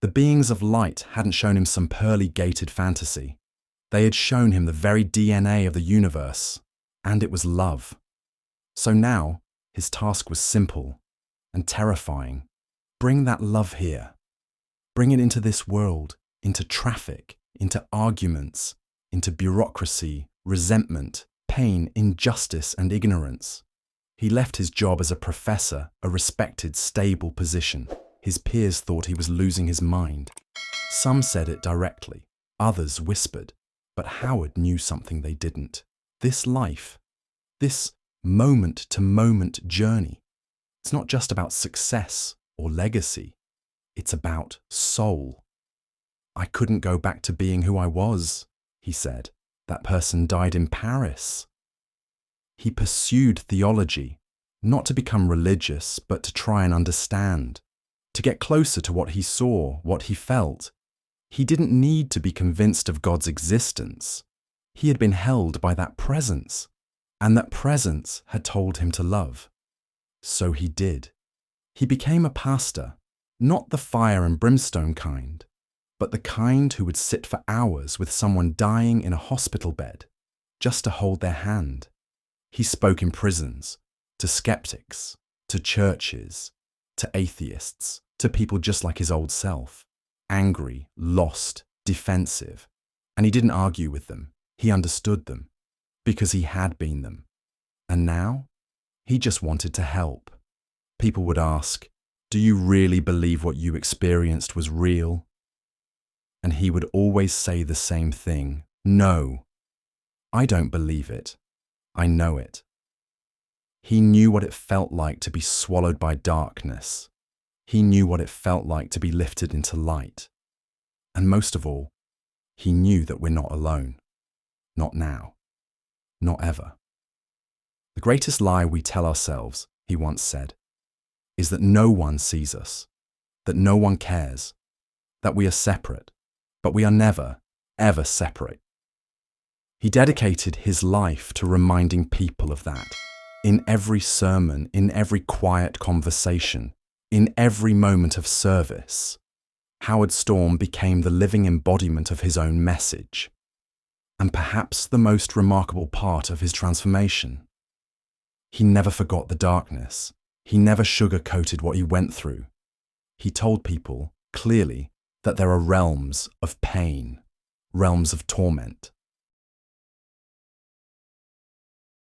The beings of light hadn't shown him some pearly gated fantasy. They had shown him the very DNA of the universe, and it was love. So now, his task was simple and terrifying. Bring that love here. Bring it into this world, into traffic, into arguments, into bureaucracy, resentment, pain, injustice, and ignorance. He left his job as a professor, a respected, stable position. His peers thought he was losing his mind. Some said it directly, others whispered, but Howard knew something they didn't. This life, this moment-to-moment journey, it's not just about success or legacy. It's about soul. I couldn't go back to being who I was, he said. That person died in Paris. He pursued theology, not to become religious, but to try and understand, to get closer to what he saw, what he felt. He didn't need to be convinced of God's existence. He had been held by that presence, and that presence had told him to love. So he did. He became a pastor, not the fire and brimstone kind, but the kind who would sit for hours with someone dying in a hospital bed, just to hold their hand. He spoke in prisons, to skeptics, to churches, to atheists, to people just like his old self, angry, lost, defensive. And he didn't argue with them. He understood them, because he had been them. And now, he just wanted to help. People would ask, "Do you really believe what you experienced was real?" And he would always say the same thing, "No, I don't believe it. I know it." He knew what it felt like to be swallowed by darkness. He knew what it felt like to be lifted into light. And most of all, he knew that we're not alone. Not now. Not ever. The greatest lie we tell ourselves, he once said, is that no one sees us, that no one cares, that we are separate, but we are never, ever separate. He dedicated his life to reminding people of that. In every sermon, in every quiet conversation, in every moment of service, Howard Storm became the living embodiment of his own message, and perhaps the most remarkable part of his transformation. He never forgot the darkness. He never sugar-coated what he went through. He told people, clearly, that there are realms of pain, realms of torment,